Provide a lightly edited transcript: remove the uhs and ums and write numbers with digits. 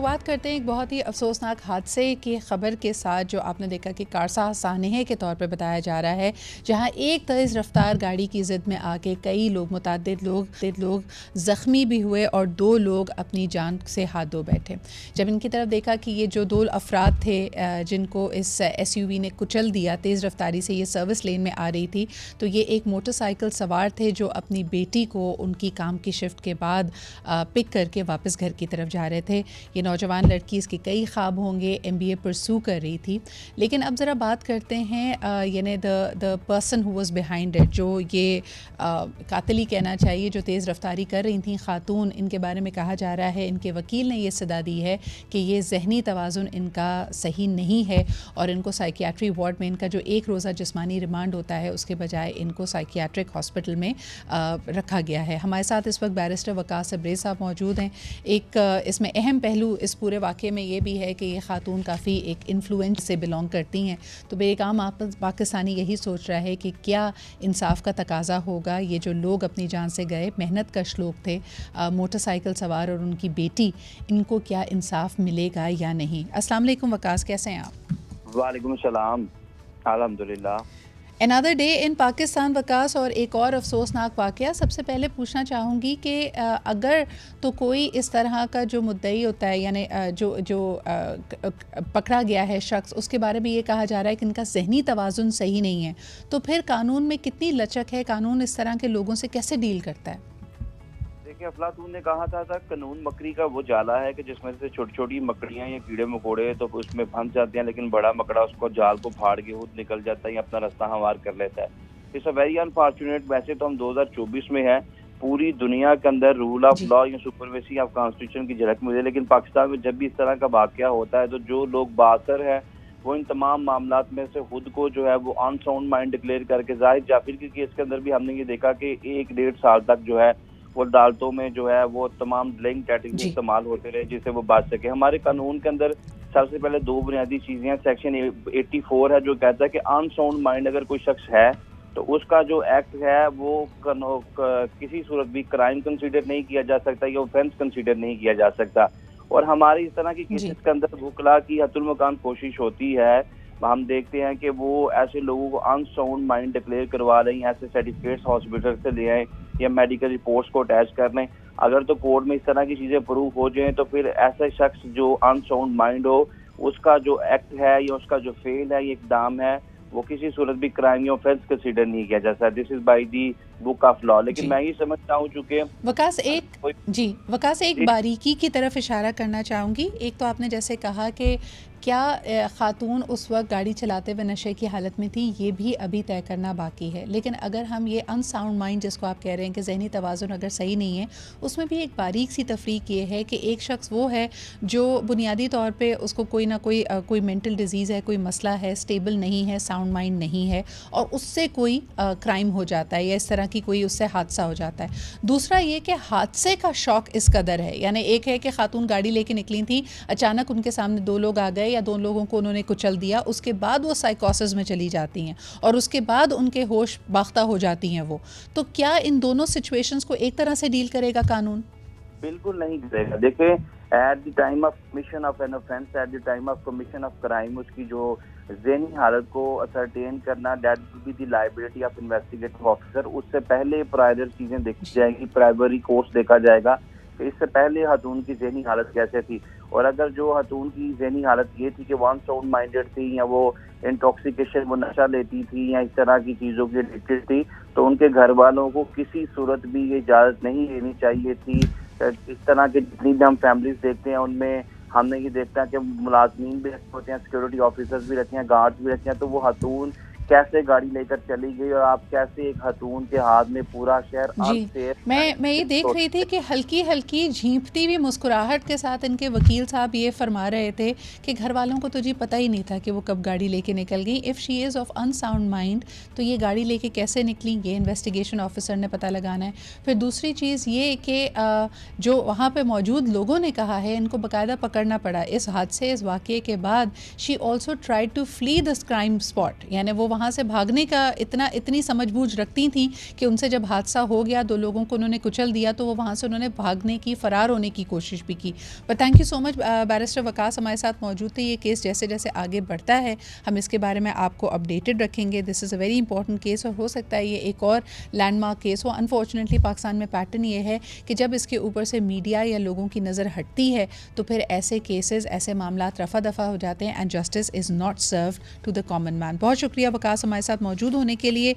शुरुआत करते हैं एक बहुत ही अफसोसनाक हादसे की खबर के साथ, जो आपने देखा कि कारसाज सानहे के तौर पे बताया जा रहा है, जहां एक तेज़ रफ्तार गाड़ी की ज़िद में आके कई लोग, मुतअद्दिद लोग ज़ख्मी भी हुए और 2 लोग अपनी जान से हाथ धो बैठे। जब इनकी तरफ देखा कि ये जो 2 अफराद थे जिनको इस SUV ने कुचल दिया, तेज़ रफ्तारी से ये सर्विस लेन में आ रही थी, तो ये एक मोटरसाइकिल सवार थे जो अपनी बेटी को उनकी काम की शिफ्ट के बाद पिक करके वापस घर की तरफ जा रहे थे। ये नौजवान लड़की, इसके कई ख्वाब होंगे, MBA परसू कर रही थी। लेकिन अब ज़रा बात करते हैं यानी the person who was behind it, जो ये कातिल ही कहना चाहिए, जो तेज़ रफ्तारी कर रही थी खातून। इनके बारे में कहा जा रहा है, इनके वकील ने ये सदा दी है कि ये ज़हनी तवाज़ुन इनका सही नहीं है और इनको साइकियाट्री वार्ड में, इनका जो एक रोज़ा जिस्मानी रिमांड होता है उसके बजाय इनको साइकियाट्रिक हॉस्पिटल में रखा गया है। हमारे साथ इस वक्त बैरिस्टर वकास सबरेज़ साहब मौजूद हैं। एक इसमें अहम पहलू इस पूरे वाक़े में ये भी है कि ये खातून काफ़ी एक इन्फ्लुएंस से बिलोंग करती हैं, तो बेकाम पाकिस्तानी यही सोच रहा है कि क्या इंसाफ का तकाजा होगा। ये जो लोग अपनी जान से गए, मेहनत कश लोग थे, मोटरसाइकिल सवार और उनकी बेटी, इनको क्या इंसाफ मिलेगा या नहीं। अस्सलाम वालेकुम वकास, कैसे हैं आप? वालेकुम सलाम, अल्हम्दुलिल्लाह। Another day in Pakistan Waqas, और एक और अफसोसनाक वाक़या। सबसे पहले पूछना चाहूँगी कि अगर तो कोई इस तरह का जो मुद्दई होता है, यानी जो पकड़ा गया है शख्स, उसके बारे में ये कहा जा रहा है कि इनका ज़हनी तवाज़ुन सही नहीं है, तो फिर कानून में कितनी लचक है? कानून इस तरह के लोगों से कैसे डील करता है? देखिए, अफलातून ने कहा था कानून मकड़ी का वो जाला है कि जिसमें से छोटी छोटी मकड़ियाँ या कीड़े मकोड़े तो उसमें फंस जाते हैं, लेकिन बड़ा मकड़ा उसको जाल को फाड़ के खुद निकल जाता है या अपना रास्ता हमवार कर लेता है। It's a very unfortunate. वैसे तो हम 2024 में है, पूरी दुनिया के अंदर रूल ऑफ लॉ या सुपरवेसी ऑफ कॉन्स्टिट्यूशन की झलक मिले, लेकिन पाकिस्तान में जब भी इस तरह का वाकया होता है तो जो लोग बासर है वो इन तमाम मामलात में से खुद को जो है वो अनसाउंड माइंड डिक्लेयर करके, जाहिद जाफिर के केस के अंदर भी हमने ये देखा कि 1-1.5 साल तक जो है वो अदालतों में जो है वो तमाम डिलेइंग टैक्टिक्स इस्तेमाल होते रहे जिससे वो बच सके। हमारे कानून के अंदर सबसे पहले 2 बुनियादी चीजें हैं। सेक्शन 84 है जो कहता है कि अनसाउंड माइंड अगर कोई शख्स है तो उसका जो एक्ट है वो किसी सूरत भी क्राइम कंसीडर नहीं किया जा सकता या ऑफेंस कंसीडर नहीं किया जा सकता। और हमारी इस तरह की केसेस के अंदर वकला की हतुल कोशिश होती है, हम देखते हैं कि वो ऐसे लोगों को अनसाउंड माइंड डिक्लेयर करवा रही हैं, ऐसे सर्टिफिकेट्स हॉस्पिटल से ले आए या मेडिकल रिपोर्ट्स को अटैच कर लें। अगर तो कोर्ट में इस तरह की चीज़ें प्रूव हो जाएं तो फिर ऐसा शख्स जो अनसाउंड माइंड हो, उसका जो एक्ट है या उसका जो फेल है, ये इकदाम है, वो किसी सूरत भी क्राइम या ऑफेंस कंसीडर नहीं किया जा सकता। This is by the book of law. लेकिन मैं ये समझता हूँ चूँकि वकास एक बारीकी की तरफ इशारा करना चाहूँगी। एक तो आपने जैसे कहा कि क्या खातून उस वक्त गाड़ी चलाते हुए नशे की हालत में थी, ये भी अभी तय करना बाकी है। लेकिन अगर हम ये अनसाउंड माइंड जिसको आप कह रहे हैं कि ज़हनी तवाज़ुन अगर सही नहीं है, उसमें भी एक बारीक सी तफरीक ये है कि एक शख्स वो है जो बुनियादी तौर पे उसको कोई ना कोई मेंटल डिजीज़ है, कोई मसला है, स्टेबल नहीं है, साउंड माइंड नहीं है, और उससे कोई क्राइम हो जाता है या इस तरह की कोई उससे हादसा हो जाता है। दूसरा ये कि हादसे का शौक इस कदर है, यानी एक है कि खातून गाड़ी लेके निकली थी, अचानक उनके सामने 2 लोग आ गए या 2 लोगों को उन्होंने कुचल दिया, उसके बाद वो साइकोसिस में चली जाती हैं और उसके बाद उनके होश बाख्ता हो जाती हैं वो। तो क्या इन दोनों सिचुएशंस को एक तरह से डील करेगा कानून? बिल्कुल नहीं करेगा। देखिए, at the time of commission of an offence, at the time of commission of crime, उसकी जो ज़हनी हालत को असरटेन करना, that will be the liability of investigative officer. उससे पहले प्रायर चीज़ें देखी जाएंगी, प्राइमरी कोर्स देखा जाएगा कि इससे पहले हतून की ज़हनी हालत कैसे थी, और अगर जो हतून की ज़हनी हालत ये थी कि वो अनसाउंड माइंडेड थी या वो इंटॉक्सिकेशन, वो नशा लेती थी या इस तरह की चीज़ों की एडिक्टेड थी, तो उनके घर वालों को किसी सूरत भी ये इजाज़त नहीं लेनी चाहिए थी। इस तरह के जितनी भी हम फैमिलीज देखते हैं उनमें हमने ये देखता है कि मुलाजमीन भी रहते होते हैं, सिक्योरिटी ऑफिसर्स भी रहते हैं, गार्ड्स भी रहते हैं, तो वो हतून कैसे गाड़ी लेकर चली गई और आप कैसे एक हतून के हाथ में पूरा शहर जी, मैं ये देख रही थी कि हल्की हल्की झींपती हुई मुस्कुराहट के साथ इनके वकील साहब ये फरमा रहे थे कि घर वालों को तो जी पता ही नहीं था कि वो कब गाड़ी लेके निकल गई। If she is of unsound mind, तो ये गाड़ी लेके कैसे निकली, ये इन्वेस्टिगेशन ऑफिसर ने पता लगाना है। फिर दूसरी चीज़ ये कि जो वहाँ पे मौजूद लोगों ने कहा है, इनको बाकायदा पकड़ना पड़ा इस हादसे, इस वाक़े के बाद। She also tried to flee this crime spot, यानी वो وہاں سے بھاگنے کا اتنی سمجھ بوجھ رکھتی تھیں کہ ان سے جب حادثہ ہو گیا 2 لوگوں کو انہوں نے کچل دیا تو وہ وہاں سے انہوں نے بھاگنے کی فرار ہونے کی کوشش بھی کی. But thank you so much barrister Waqas ہمارے ساتھ موجود تھے. یہ کیس جیسے جیسے آگے بڑھتا ہے ہم اس کے بارے میں آپ کو اپڈیٹڈ رکھیں گے. دس از اے ویری امپورٹنٹ کیس اور ہو سکتا ہے یہ ایک اور لینڈ مارک کیس ہو. انفارچونیٹلی پاکستان میں پیٹرن یہ ہے کہ جب اس کے اوپر سے میڈیا یا لوگوں کی نظر ہٹتی ہے تو پھر ایسے کیسز ایسے معاملات رفع دفع ہو جاتے ہیں and justice is not served to the common man. بہت شکریہ وقاص ہمارے ساتھ موجود ہونے کے لیے.